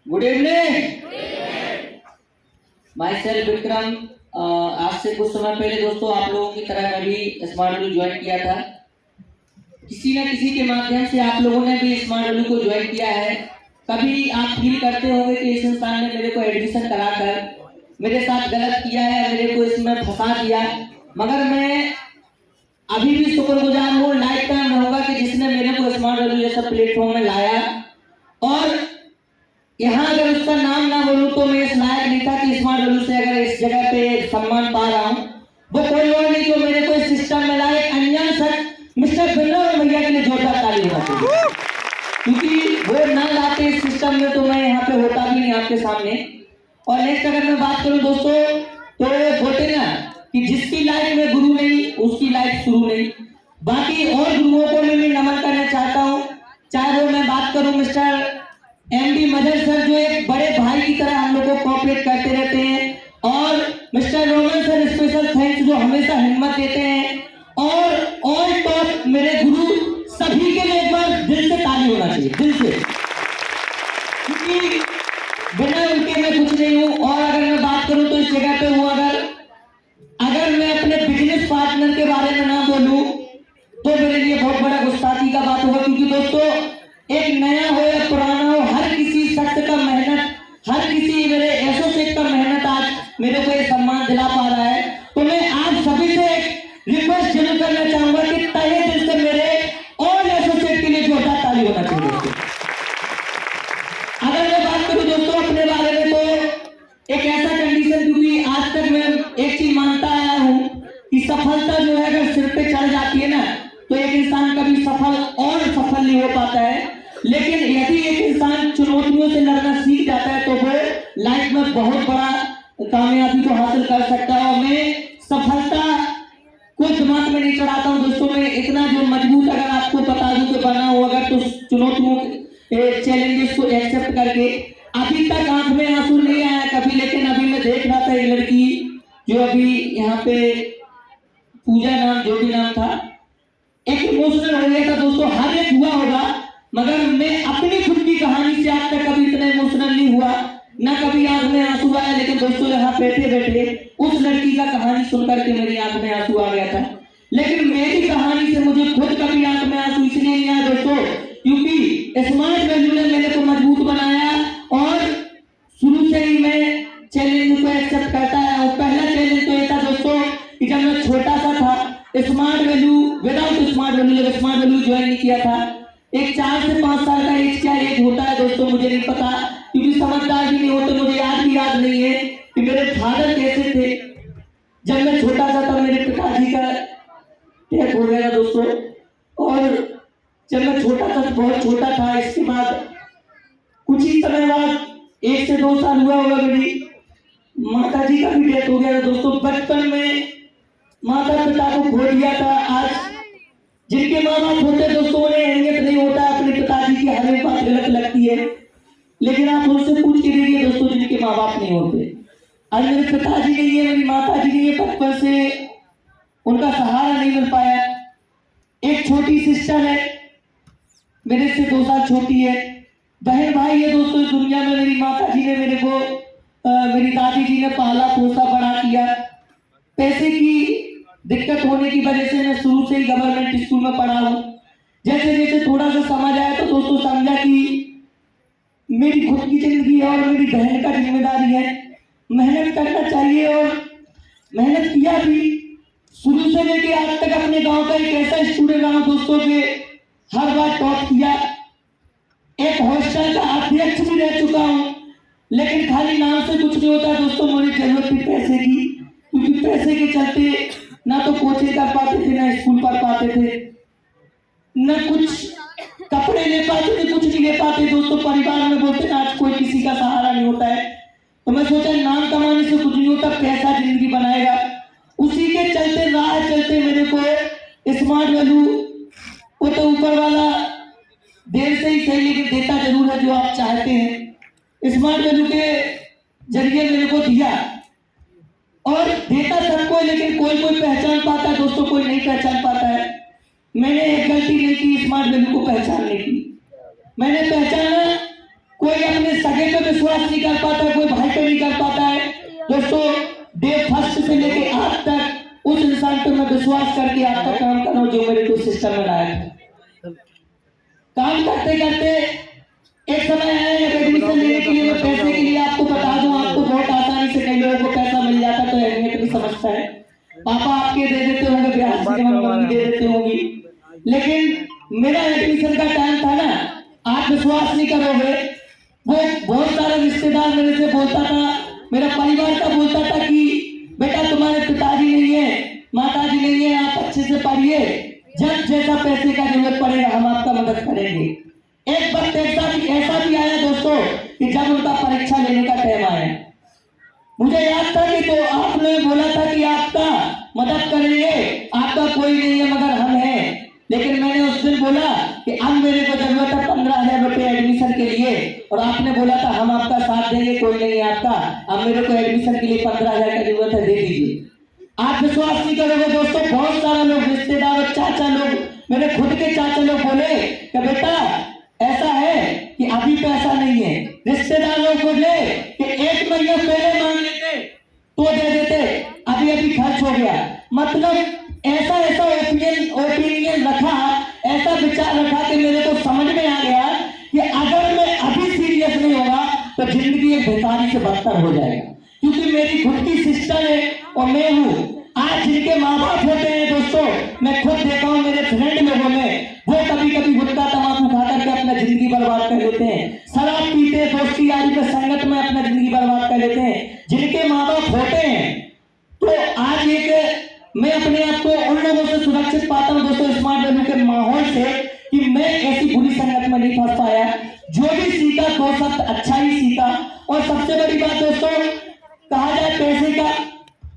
Good evening. My self Vikram. आज से कुछ समय पहले दोस्तों आप लोगों की तरह मैं भी स्मार्ट वैल्यू ज्वाइन किया था। किसी न किसी के माध्यम से आप लोगों ने भी स्मार्ट वैल्यू को ज्वाइन किया है। कभी आप फील करते होंगे कि इस इंसान ने मेरे को एडमिशन कराकर मेरे साथ गलत किया है, मेरे को इसमें फंसा दिया, मगर मैं अभी भी शुक्रगुजार हूँ, लाइफ टाइम रहूंगा कि जिसने मेरे को स्मार्ट वैल्यू जैसा प्लेटफॉर्म में लाया। और यहाँ अगर उसका नाम ना बोलूं तो मैं इस लायक नहीं था कि स्मार्ट वैल्यू से अगर इस जगह पे सम्मान पा रहा हूँ। वो कोई और नहीं जो मेरे को इस सिस्टम में लाए अनजान सर मिस्टर बिरला भैया के लिए जोरदार ताली होना चाहिए, क्योंकि वो ना लाते इस सिस्टम में तो मैं यहाँ पे होता भी नहीं आपके सामने। और नेक्स्ट अगर मैं बात करूँ दोस्तों तो बोलते ना कि जिसकी लाइफ में गुरु नहीं उसकी लाइफ शुरू नहीं। बाकी और गुरुओं को मैं नमन करना चाहता हूँ, चाहे वो मैं बात करूँ मिस्टर एमडी मदर सर जो एक बड़े भाई की तरह हम लोग को कोऑपरेट करते रहते हैं, और mister Roman sir special thanks जो हमेशा हिम्मत देते हैं, और ऑल टॉप मेरे गुरु सभी के लिए एक बार दिल से ताली होना चाहिए, दिल से, क्योंकि बिना उनके मैं कुछ नहीं हूं। और अगर मैं बात करूं तो इस जगह पे हूं, अगर मैं अपने बिजनेस पार्टनर के बारे में ना बोलूं तो मेरे लिए बहुत बड़ा गुस्ताखी का बात होगा, क्योंकि दोस्तों एक नया हो या पुराना हो, हर किसी शख्स का मेहनत, हर किसी मेरे एसोसिएट का मेहनत आज मेरे को ये सम्मान दिला पा रहा है। तो मैं आप सभी से रिक्वेस्ट जरूर करना चाहूंगा कि तहे दिल से मेरे और एसोसिएट के लिए जोरदार ताली होना चाहिए। अगर मैं बात करूं दोस्तों अपने बारे में तो एक ऐसा कंडीशन, क्योंकि आज तक मैं एक चीज मानता आया हूं कि सफलता जो है अगर सिर पे चढ़ जाती है ना तो एक इंसान कभी सफल नहीं हो पाता है। लेकिन यदि एक इंसान चुनौतियों से लड़ना सीख जाता है तो वो लाइफ में बहुत बड़ा कामयाबी को हासिल कर सकता है। और मैं सफलता को दिमाग में नहीं चढ़ाता हूँ दोस्तों, मैं इतना जो मजबूत अगर आपको बता दूं कि बना हो अगर तो चुनौतियों चैलेंजेस को एक्सेप्ट करके। अभी तक आंख में आंसू नहीं आया कभी, लेकिन अभी मैं देख रहा था एक लड़की जो अभी यहाँ पे पूजा नाम जो भी नाम था, एक इमोशनल हो गया था दोस्तों। हर एक हुआ होगा, मगर मैं अपनी खुद की कहानी से आज तक कभी इतना इमोशनल नहीं हुआ, ना कभी आंख में आंसू आया। लेकिन दोस्तों यहाँ बैठे बैठे उस लड़की का कहानी सुनकर के मेरी आंख में आंसू आ गया था। लेकिन मेरी कहानी से मुझे खुद कभी आंख में आंसू इसलिए नहीं आया दोस्तों क्योंकि स्मार्ट वैल्यू ने मेरे को मजबूत बनाया, और शुरू से ही मैं चैलेंज को एक्सेप्ट करता है। और पहला चैलेंज तो ये था दोस्तों कि जब मैं छोटा सा था, smart value without smart value, जब स्मार्ट वैल्यू ज्वाइन नहीं किया था, एक 4 से 5 साल का एज, क्या एज होता है दोस्तों मुझे नहीं पता, क्योंकि समझदार भी नहीं होते, मुझे याद नहीं है कि मेरे फादर कैसे थे। जब मैं छोटा सा था मेरे पिताजी का डेथ हो गया दोस्तों, और जब मैं छोटा था बहुत छोटा था, इसके बाद कुछ ही समय बाद 1 से 2 साल हुआ होगा मेरी माता जी का भी डेथ हो गया दोस्तों। बचपन में माता पिता को खो दिया था। आज जिनके माँ बाप होते दोस्तों उन्हें अहमियत नहीं होता, अपने पिताजी की हर एक बात गलत लगती है। लेकिन आप उनसे पूछ के देखिए दोस्तों जिनके माँ बाप नहीं होते, आज मेरे पिताजी नहीं है, मेरी माता जी नहीं है, बचपन से उनका सहारा नहीं मिल पाया। एक छोटी सिस्टर है मेरे से 2 साल छोटी है, बहन भाई है दोस्तों इस दुनिया में। मेरी माता जी ने मेरे को मेरी दादी जी ने पाला पोसा बड़ा किया। पैसे की दिक्कत होने की वजह से मैं शुरू से ही गवर्नमेंट स्कूल में पढ़ा हूँ। जैसे जैसे थोड़ा सा समझ आया तो दोस्तों समझा कि मेरी खुद की जिंदगी है और मेरी बहन का जिम्मेदारी है, मेहनत करना चाहिए, और मेहनत किया भी। शुरू से लेके आज तक अपने गांव का एक ऐसा स्टूडेंट रहा दोस्तों के हर बार टॉप किया। एक हॉस्टल का अध्यक्ष भी रह चुका हूँ, लेकिन खाली नाम से कुछ नहीं होता दोस्तों। मुझे जरूरत थी पैसे की, क्योंकि पैसे के चलते ना तो कोचिंग कर पाते थे, ना स्कूल पढ़ पाते थे, ना कुछ कपड़े ले पाते थे, कुछ नहीं ले पाते दोस्तों। परिवार में बोलते ना आज कोई किसी का सहारा नहीं होता है, तो मैं सोचा नाम कमाने से कुछ नहीं होता, पैसा जिंदगी बनाएगा। उसी के चलते राह चलते मेरे को स्मार्ट वैल्यू, वो तो ऊपर वाला देर से ही सही लेकिन देता जरूर है जो आप चाहते हैं। स्मार्ट वैल्यू के जरिए मेरे को दिया, और देता सबको, लेकिन कोई पहचान पाता है दोस्तों, कोई नहीं पहचान पाता है। मैंने एक गलती नहीं की स्मार्ट वैल्यू को पहचानने की। मैंने पहचाना कोई अपने सगे पे विश्वास नहीं कर पाता, कोई भाई पे नहीं कर पाता है। दोस्तों डे फर्स्ट से लेके आज तक उस इंसान पे मैं विश्वास करके आज तक काम कर रहा हूँ जो मेरे को सिस्टम में लाया था। काम करते करते एक समय है एडमिशन लेने के लिए, मैं पैसे के लिए आपको बता दूं, आपको बहुत आसानी से कई लोगों को पैसा मिल जाता तो अहमियत भी समझता है। पापा आपके दे देते होंगे, ब्याज की मम्मी दे देते होंगी, लेकिन मेरा एडमिशन का टाइम था ना, आप विश्वास नहीं करोगे, वो बहुत सारे रिश्तेदार मेरे से बोलता था, मेरा परिवार का बोलता था कि बेटा तुम्हारे पिताजी नहीं है, माताजी नहीं है, आप अच्छे से पढ़िए, जब जैसा पैसे का जरूरत पड़ेगा हम आपका मदद करेंगे। एक वक्त ऐसा भी आया दोस्तों कि जब उनका परीक्षा लेने का टाइम आया, मुझे याद था कि तो आपने बोला था कि आपका मदद करेंगे, आपका कोई नहीं है मगर हम हैं। लेकिन मैंने उस दिन बोला कि अब मेरे को जरूरत है 15,000 रुपए एडमिशन के लिए, और आपने बोला था हम आपका साथ देंगे, कोई नहीं है आपका, अब मेरे को एडमिशन के लिए 15,000 की जरूरत है, दे दीजिए। आप विश्वास नहीं करोगे दोस्तों, बहुत सारा लोग, रिश्तेदार और चाचा लोग, मेरे खुद के चाचा लोग बोले कि बेटा ऐसा है कि अभी पैसा नहीं है। रिश्तेदार लोग बोले कि 1 महीना पहले मांग लेते तो दे देते, अभी अभी खर्च हो गया। मतलब ऐसा ओपिनियन रखा, ऐसा विचार रखा कि मेरे को समझ में आ गया कि अगर मैं अभी सीरियस नहीं होगा तो जिंदगी एक भिखारी से बदतर हो जाएगा। क्योंकि मेरी खुद की सिस्टर है और मैं हूँ। आज जिनके माँ बाप होते हैं दोस्तों, मैं खुद देखा हूँ मेरे फ्रेंड लोगों में, वो कभी कभी गुटखा तंबाकू खा करके अपना जिंदगी बर्बाद कर लेते हैं, शराब पीते, दोस्ती यारी के संगत में अपना जिंदगी बर्बाद कर लेते हैं। जिनके माँ बाप होते हैं तो आज मैं अपने आप को उन लोगों से सुरक्षित पाता हूँ दोस्तों, स्मार्ट वैल्यू के माहौल से, कि मैं ऐसी बुरी संगत में नहीं फंस पाया। जो भी सीखा 2 शब्द अच्छा ही सीखा। और सबसे बड़ी बात दोस्तों, कहा जाए पैसे का,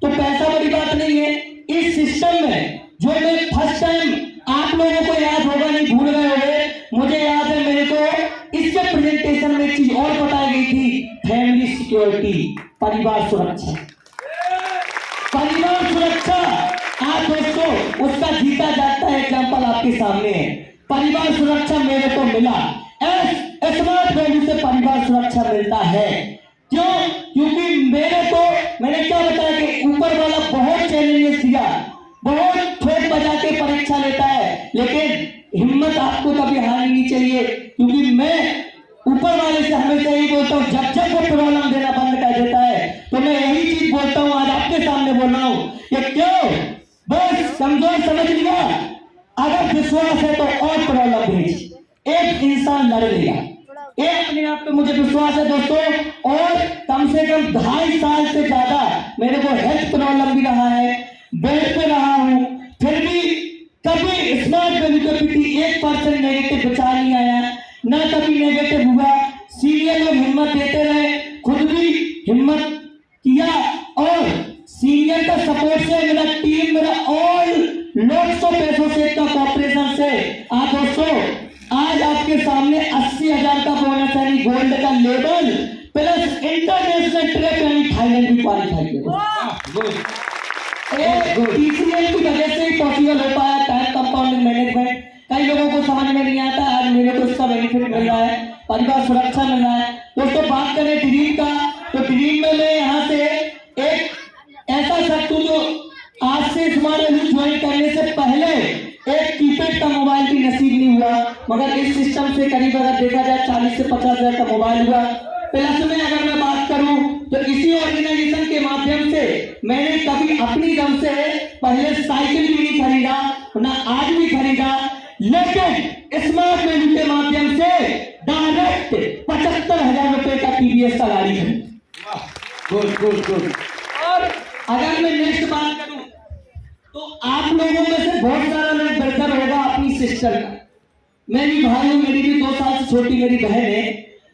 तो पैसा बड़ी बात नहीं है। इस सिस्टम में जो मैं फर्स्ट टाइम, आप लोगों को याद होगा, नहीं भूल गए होंगे, मुझे याद है, मेरे को इसके प्रेजेंटेशन में एक चीज और बताई गई थी, फैमिली सिक्योरिटी, परिवार सुरक्षा। परिवार सुरक्षा आज दोस्तों उसका जीता जाता है एग्जाम्पल आपके सामने है। परिवार सुरक्षा मेरे को मिला, स्मार्ट वैल्यू से परिवार सुरक्षा मिलता है। क्यों? क्योंकि मैंने क्या बताया कि ऊपर वाला बहुत चैलेंजेस दिया, बहुत ठोक बजा के परीक्षा लेता है, लेकिन हिम्मत आपको कभी हारनी नहीं चाहिए। क्योंकि मैं ऊपर वाले से हमेशा यही बोलता हूँ, जब जब वो प्रॉब्लम देना बंद कर देता है तो मैं यही चीज बोलता हूँ, आज आपके सामने बोल रहा हूँ कि क्यों, बस कमजोर समझ लिया, अगर विश्वास है तो और प्रॉब्लम भेज, एक इंसान लड़ लेगा। ये अपने आप पे मुझे विश्वास है दोस्तों। और कम से कम 2.5 साल से ज्यादा मेरे को हेल्थ प्रॉब्लम भी रहा है, बेड पे रहा हूँ, फिर भी कभी स्मार्ट वैल्यू के प्रति 1% नेगेटिव विचार नहीं आया, ना कभी नेगेटिव हुआ। सीनियर लोग हिम्मत देते रहे, खुद भी हिम्मत किया, और सीनियर का सपोर्ट से, मेरा टीम, मेरा ऑल लोग सौ पैसों से, इतना कॉपरेशन से आप दोस्तों आज आपके सामने 80,000 का बोनस यानी गोल्ड का लेवल प्लस इंटरनेशनल ट्रिप यानी थाईलैंड भी क्वालिफाई किया। टीसीएल की वजह से पॉसिबल हो पाया, टाइम कंपाउंडिंग मैनेजमेंट। कई लोगों को समझ में नहीं आता, आज मेरे को इसका बेनिफिट मिल रहा है, परिवार सुरक्षा मिल रहा है। दोस्तों बात करें ड्रीम का, तो ड्रीम में मैं यहाँ से एक ऐसा शख्स हूँ जो आज से स्मार्ट वैल्यू ज्वाइन करने से पहले एक कीपैड का मोबाइल भी नसीब नहीं हुआ, मगर इस सिस्टम से करीब अगर देखा जाए 40 से 50,000 का मोबाइल हुआ। प्लस में अगर मैं बात करूं तो इसी ऑर्गेनाइजेशन के माध्यम से मैंने कभी अपनी दम से पहले साइकिल भी नहीं खरीदा, ना आज भी खरीदा, लेकिन स्मार्ट वैल्यू के माध्यम से डायरेक्ट 75,000 रुपए का टीवीएस का गाड़ी है। गुड। और अगर मैं नेक्स्ट बात करूं तो आप लोगों में से बहुत सारा लोग बेहतर होगा अपनी सिस्टर का। मेरी भाई, मेरी भी 2 साल से छोटी मेरी बहन है।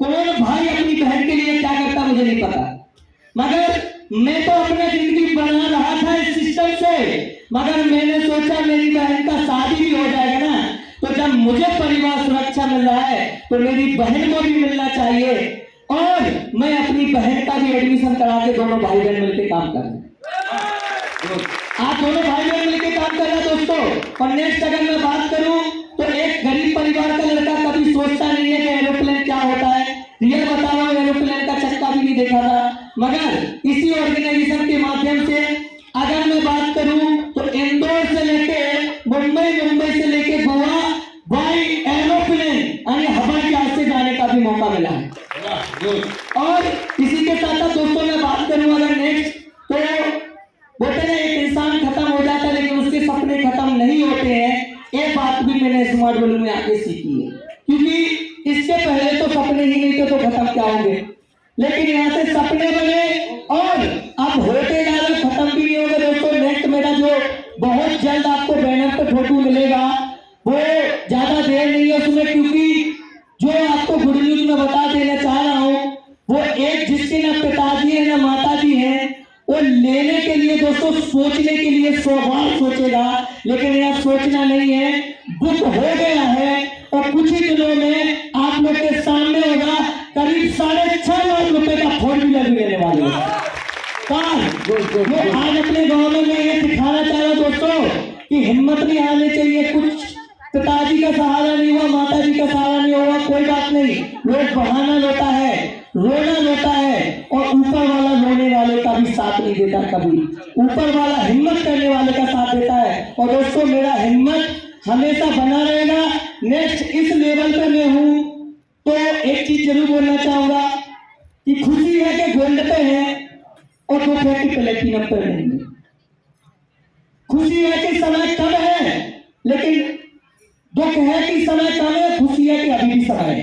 कौन भाई अपनी बहन के लिए क्या करता मुझे नहीं पता, मगर मैं तो अपना जिंदगी बना रहा था इस सिस्टम से। मगर मैंने सोचा मेरी बहन का शादी भी हो जाएगा ना, तो जब मुझे परिवार सुरक्षा मिल रहा है तो मेरी बहन को भी मिलना चाहिए, और मैं अपनी बहन का भी एडमिशन करा के दोनों भाई बहन मिलकर काम कर रहे हैं। आप दोनों भाई बहन मिलकर काम कर रहे हैं दोस्तों। और नेक्स्ट अगर मैं बात करूं तो एक गरीब परिवार का लड़का कभी सोचता नहीं है कि एरोप्लेन क्या होता है। रियल बता रहा हूं, एरोप्लेन का देखा था। मगर इसी ऑर्गेनाइजेशन के माध्यम से अगर मैं बात करूं तो इंदौर से लेके मुंबई, मुंबई से लेके गोवा बाई एरोप्लेन यानी हवाई जहाज से जाने का भी मौका मिला है। और इसी के साथ साथ दोस्तों मैं बात करूं अगर नेक्स्ट, तो बोलते हैं एक इंसान खत्म हो जाता है लेकिन उसके सपने खत्म नहीं होते हैं। एक बात भी मैंने स्मार्ट वर्ल्ड में आगे सीखी है, क्योंकि इससे पहले तो सपने ही नहीं थे तो खत्म क्या होंगे, लेकिन यहाँ से सपने बने और अब होते जा रहे, खत्म भी नहीं होगा। दोस्तों नेक्स्ट मेरा जो बहुत जल्द आपको बैनर पर फोटो मिलेगा वो ज्यादा देर नहीं है उसमें, क्योंकि जो आपको गुड न्यूज में बता देना चाह रहा हूँ वो एक जिसके ना पिताजी है ना माताजी है, वो लेने के लिए दोस्तों सोचने के लिए 100 बार सोचेगा, लेकिन यह सोचना नहीं है, बुक हो गया है और कुछ ही दिनों में आप लोग के सामने होगा। करीब 6.5 लाख रुपए का फोन भी लेने वाले हैं। मैं आज अपने गांव में मैं ये दिखाना चाह रहा हूं दोस्तों कि हिम्मत नहीं हारनी चाहिए। कुछ पिताजी का सहारा नहीं हुआ, माता जी का सहारा नहीं हुआ, कोई बात नहीं, लोग बहाना लेता है, रोना लेता है और ऊपर वाला रोने वाले का भी साथ नहीं देता कभी, ऊपर वाला हिम्मत करने वाले का साथ देता है। और दोस्तों मेरा हिम्मत हमेशा बना रहेगा। नेक्स्ट इस लेवल पे मैं हूं तो एक चीज जरूर बोलना चाहूंगा कि खुशी है कि गोल्ड पे है और दुख है कि प्लेटिनम पे नहीं है। खुशी है कि समय कम है लेकिन दुख है कि समय कम है, खुशी है कि अभी भी समय है,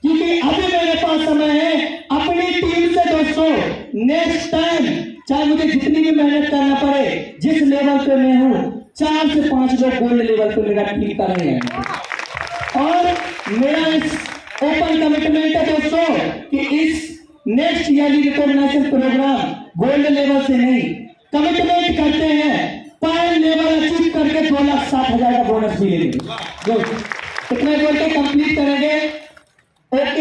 क्योंकि अभी मेरे पास समय है अपनी टीम से दोस्तों नेक्स्ट टाइम चाहे मुझे जितनी भी मेहनत करना पड़े, जिस लेवल पे मैं हूं 4 से 5 लोग गोल्ड लेवल पे मेरा टीम कर रहे हैं। और मेरा इस ओपन कमिटमेंट है दोस्तों कि इस next early recognition programme gold level से नहीं, कमिटमेंट करते हैं पायल लेवल अचीव करके 2,60,000 का बोनस भी लेंगे। कितने गोल के कंप्लीट करेंगे? ओके।